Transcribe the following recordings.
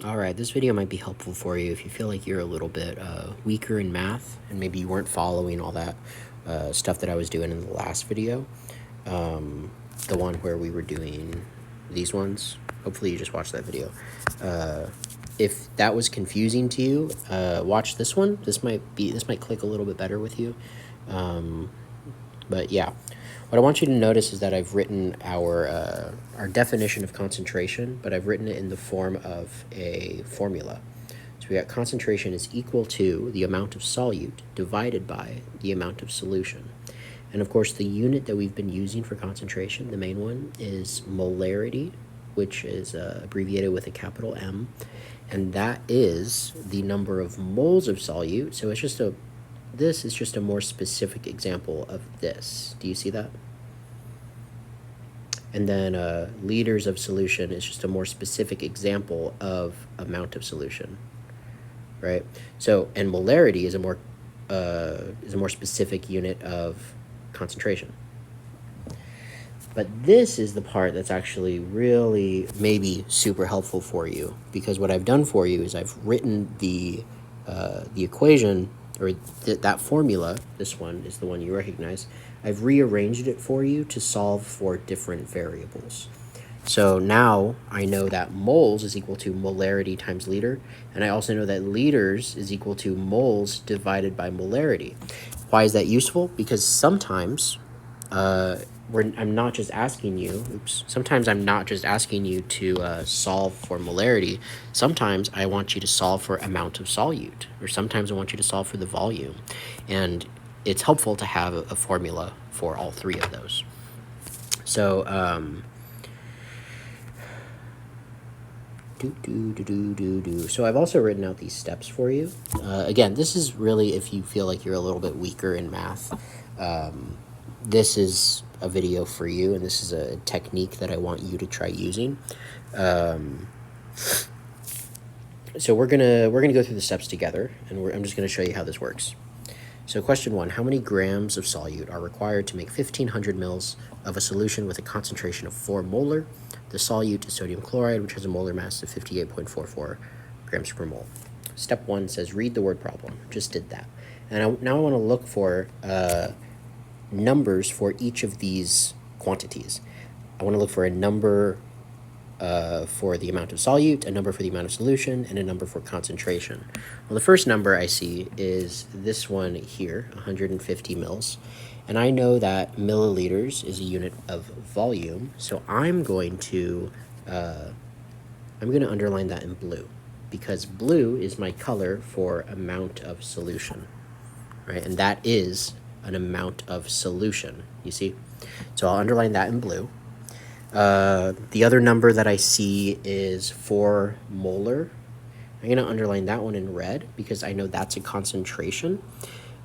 Alright, this video might be helpful for you if you feel like you're a little bit weaker in math and maybe you weren't following all that stuff that I was doing in the last video. The one where we were doing these ones. Hopefully you just watched that video. If that was confusing to you, watch this one. This might click a little bit better with you. But yeah, what I want you to notice is that I've written our definition of concentration, but I've written it in the form of a formula. So we got concentration is equal to the amount of solute divided by the amount of solution. And of course, the unit that we've been using for concentration, the main one, is molarity, which is abbreviated with a capital M. And that is the number of moles of solute. So it's just this is just a more specific example of this. Do you see that? And then liters of solution is just a more specific example of amount of solution, right? So, and molarity is a more specific unit of concentration. But this is the part that's actually really maybe super helpful for you, because what I've done for you is I've written the equation, or that formula. This one is the one you recognize. I've rearranged it for you to solve for different variables. So now I know that moles is equal to molarity times liter, and I also know that liters is equal to moles divided by molarity. Why is that useful? Because sometimes I'm not just asking you, sometimes I'm not just asking you to solve for molarity. Sometimes I want you to solve for amount of solute, or sometimes I want you to solve for the volume. And it's helpful to have a formula for all three of those. So, So I've also written out these steps for you. Again, this is really if you feel like you're a little bit weaker in math. This is a video for you, and this is a technique that I want you to try using. So we're gonna go through the steps together, and I'm just gonna show you how this works. So question 1, how many grams of solute are required to make 1500 mils of a solution with a concentration of 4 molar? The solute is sodium chloride, which has a molar mass of 58.44 grams per mole. Step 1 says read the word problem. Just did that. And now I want to look for numbers for each of these quantities. I want to look for a number for the amount of solute, a number for the amount of solution, and a number for concentration. Well, the first number I see is this one here, 150 mils. And I know that milliliters is a unit of volume, so I'm going to underline that in blue, because blue is my color for amount of solution, right? And that is an amount of solution, you see? So I'll underline that in blue. The other number that I see is 4 molar. I'm going to underline that one in red because I know that's a concentration.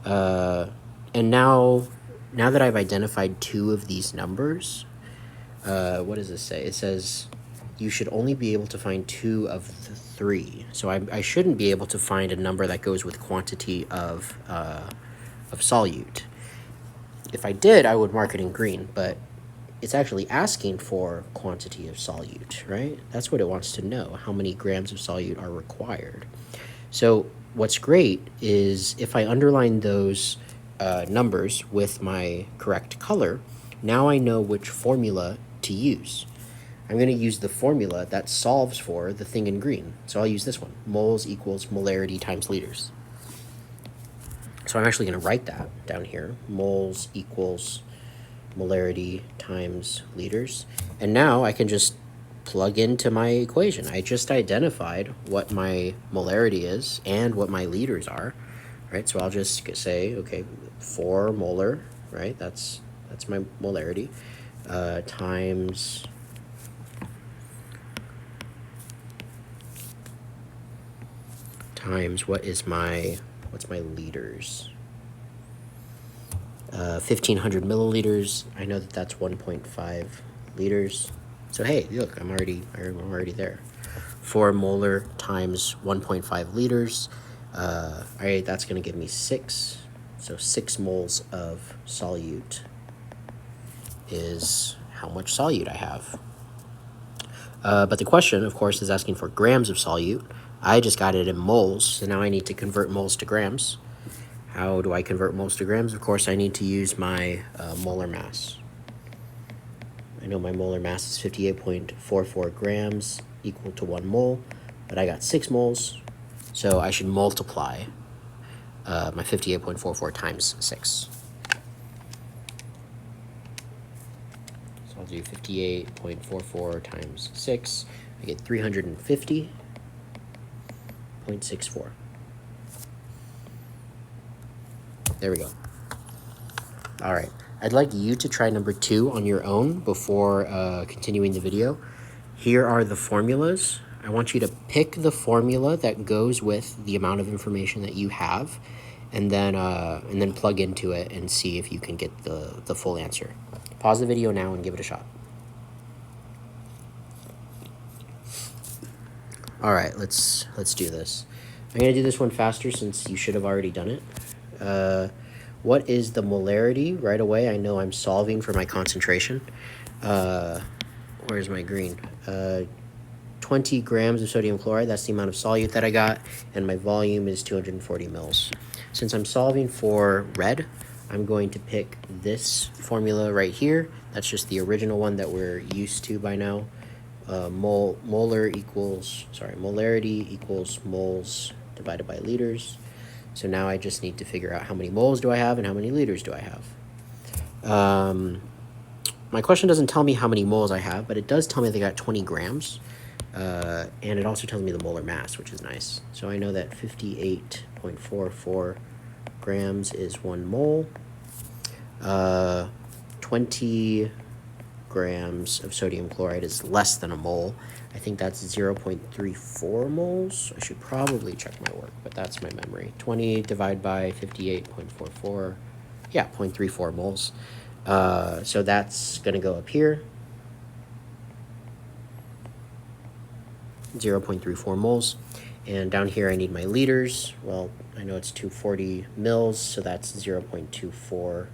And now that I've identified 2 of these numbers, what does this say? It says you should only be able to find 2 of the 3. So I shouldn't be able to find a number that goes with quantity of solute. If I did, I would mark it in green, but it's actually asking for quantity of solute, right? That's what it wants to know, how many grams of solute are required. So what's great is if I underline those numbers with my correct color, now I know which formula to use. I'm going to use the formula that solves for the thing in green. So I'll use this one, moles equals molarity times liters. So I'm actually going to write that down here, moles equals molarity times liters. And now I can just plug into my equation. I just identified what my molarity is and what my liters are, right? So I'll just say, okay, 4 molar, right? That's my molarity, times what's my liters? 1500 milliliters. I know that that's 1.5 liters. So hey, look, I'm already there. 4 molar times 1.5 liters. All right, that's going to give me 6. So 6 moles of solute is how much solute I have. But the question, of course, is asking for grams of solute. I just got it in moles, so now I need to convert moles to grams. How do I convert moles to grams? Of course, I need to use my molar mass. I know my molar mass is 58.44 grams, equal to 1 mole, but I got 6 moles, so I should multiply my 58.44 times 6. So I'll do 58.44 times 6. I get 350.64. There we go. All right. I'd like you to try number 2 on your own before continuing the video. Here are the formulas. I want you to pick the formula that goes with the amount of information that you have, and then plug into it and see if you can get the full answer. Pause the video now and give it a shot. All right, let's do this. I'm gonna do this one faster since you should have already done it. What is the molarity? Right away, I know I'm solving for my concentration. Where's my green? 20 grams of sodium chloride, that's the amount of solute that I got, and my volume is 240 mils. Since I'm solving for red, I'm going to pick this formula right here. That's just the original one that we're used to by now. Molarity equals moles divided by liters. So now I just need to figure out how many moles do I have and how many liters do I have. My question doesn't tell me how many moles I have, but it does tell me they got 20 grams. And it also tells me the molar mass, which is nice. So I know that 58.44 grams is 1 mole. 20 grams of sodium chloride is less than a mole. I think that's 0.34 moles. I should probably check my work, but that's my memory. 20 divided by 58.44, yeah, 0.34 moles. So that's going to go up here. 0.34 moles. And down here I need my liters. Well, I know it's 240 mils, so that's 0.240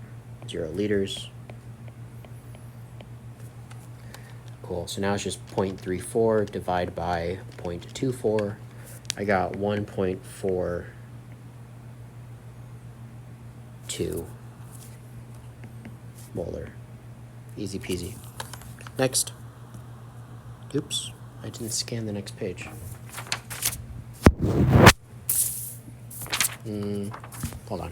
liters. Cool, so now it's just 0.34 divided by 0.24. I got 1.42 molar. Easy peasy. Next. Oops, I didn't scan the next page. Hold on.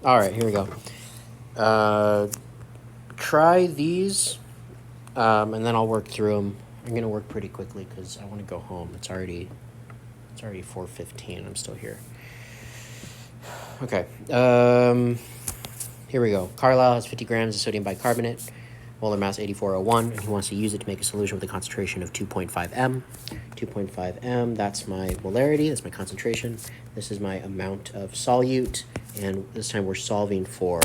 All right, here we go. Try these, and then I'll work through them. I'm gonna work pretty quickly because I want to go home. It's already 4:15. I'm still here. Okay. Here we go. Carlisle has 50 grams of sodium bicarbonate, molar mass 8401, and he wants to use it to make a solution with a concentration of 2.5 m. 2.5 m, that's my molarity, that's my concentration. This is my amount of solute, and this time we're solving for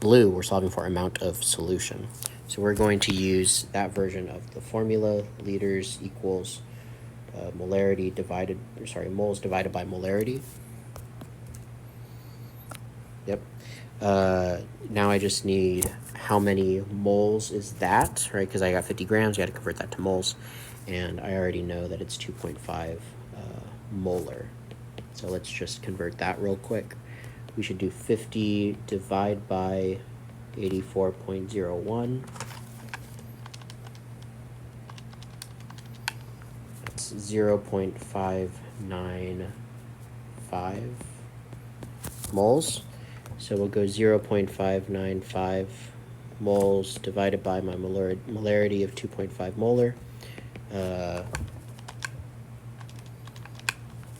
blue, we're solving for amount of solution. So we're going to use that version of the formula, liters equals moles divided by molarity. Yep. Now I just need how many moles is that, right? Because I got 50 grams, I got to convert that to moles. And I already know that it's 2.5 molar. So let's just convert that real quick. We should do 50 divided by 84.01. That's 0.595 moles. So we'll go 0.595 moles divided by my molarity of 2.5 molar.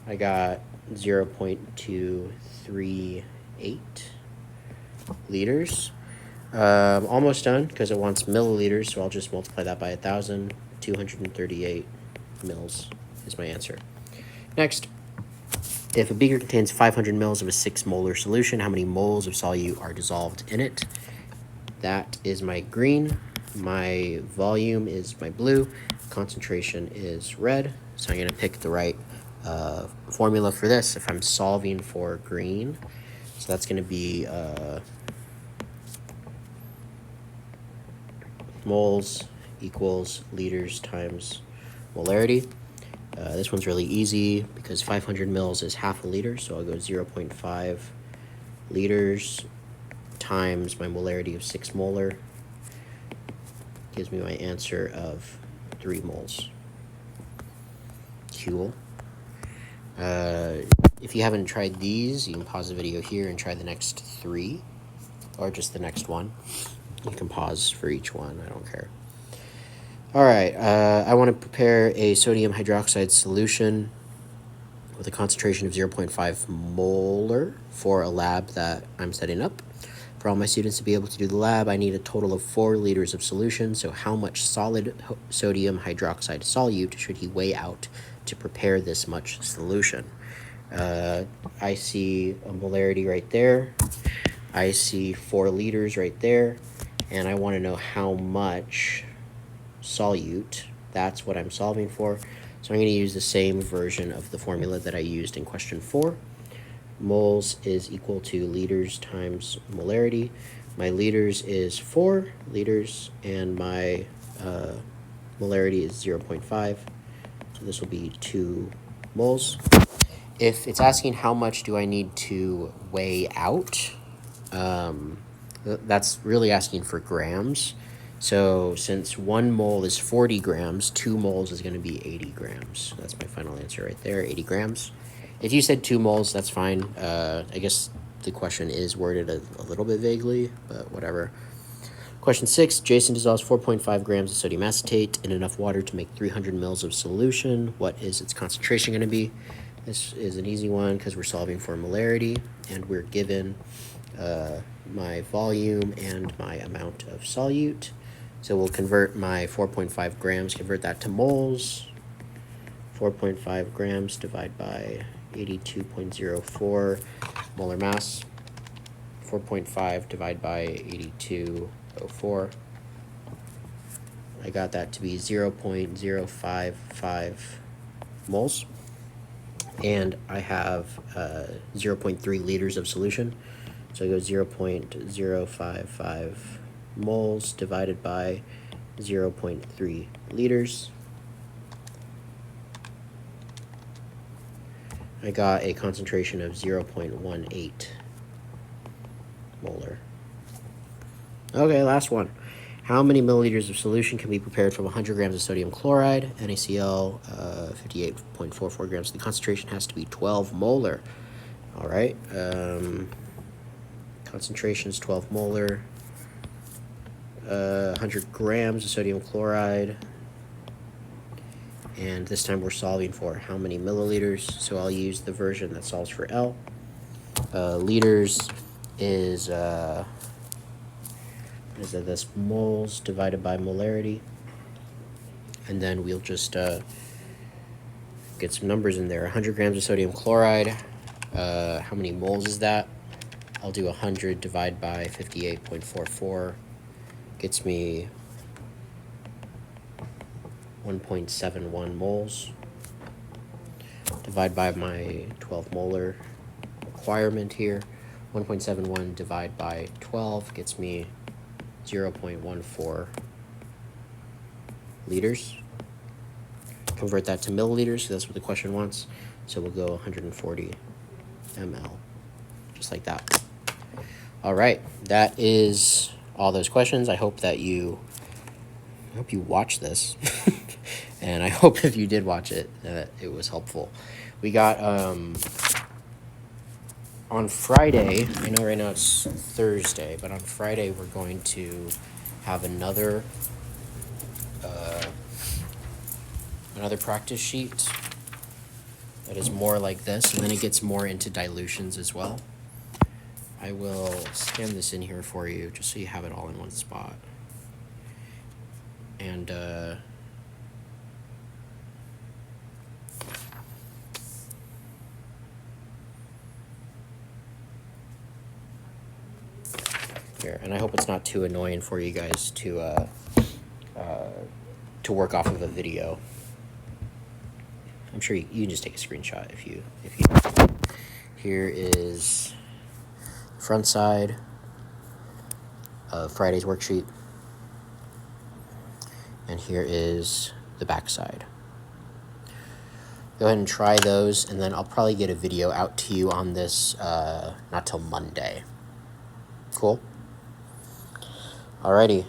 I got 0.239 liters. Almost done because it wants milliliters, so I'll just multiply that by 1,000. 238 mils is my answer. Next, if a beaker contains 500 mils of a 6 molar solution, how many moles of solute are dissolved in it? That is my green. My volume is my blue. Concentration is red. So I'm going to pick the right formula for this if I'm solving for green. So that's going to be moles equals liters times molarity. This one's really easy because 500 mils is half a liter, so I'll go 0.5 liters times my molarity of 6 molar. Gives me my answer of 3 moles. Cool. If you haven't tried these, you can pause the video here and try the next 3, or just the next one. You can pause for each one, I don't care. All right, I want to prepare a sodium hydroxide solution with a concentration of 0.5 molar for a lab that I'm setting up. For all my students to be able to do the lab, I need a total of 4 liters of solution. So how much solid sodium hydroxide solute should he weigh out to prepare this much solution? I see a molarity right there. I see 4 liters right there. And I want to know how much solute. That's what I'm solving for. So I'm going to use the same version of the formula that I used in question 4. Moles is equal to liters times molarity. My liters is 4 liters, and my molarity is 0.5. So this will be 2 moles. If it's asking how much do I need to weigh out, that's really asking for grams. So since 1 mole is 40 grams, 2 moles is going to be 80 grams. That's my final answer right there, 80 grams. If you said 2 moles, that's fine. I guess the question is worded a little bit vaguely, but whatever. Question 6, Jason dissolves 4.5 grams of sodium acetate in enough water to make 300 mils of solution. What is its concentration going to be? This is an easy one because we're solving for molarity, and we're given my volume and my amount of solute. So we'll convert my 4.5 grams, convert that to moles. 4.5 grams divided by 82.04 molar mass. 4.5 divided by 82.04. I got that to be 0.055 moles. And I have 0.3 liters of solution. So I go 0.055 moles divided by 0.3 liters. I got a concentration of 0.18 molar. Okay, last one. How many milliliters of solution can be prepared from 100 grams of sodium chloride, NaCl, 58.44 grams? The concentration has to be 12 molar. All right. Concentration is 12 molar. 100 grams of sodium chloride. And this time we're solving for how many milliliters. So I'll use the version that solves for L. Liters is this moles divided by molarity, and then we'll just get some numbers in there. 100 grams of sodium chloride, how many moles is that? I'll do 100 divided by 58.44, gets me 1.71 moles. Divide by my 12 molar requirement here. 1.71 divided by 12 gets me 0.14 liters. Convert that to milliliters, so that's what the question wants. So we'll go 140 ml, just like that. All right, that is all those questions. I hope you watched this, and I hope if you did watch it, it was helpful. We got on Friday, I know right now it's Thursday, but on Friday we're going to have another practice sheet that is more like this, and then it gets more into dilutions as well. I will scan this in here for you just so you have it all in one spot. And here, and I hope it's not too annoying for you guys to work off of a video. I'm sure you can just take a screenshot if you. Here is front side of Friday's worksheet, and here is the back side. Go ahead and try those, and then I'll probably get a video out to you on this not till Monday. Cool? Alrighty.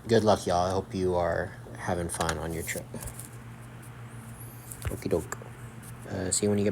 Good luck, y'all. I hope you are having fun on your trip. Okie doke. See you when you get back.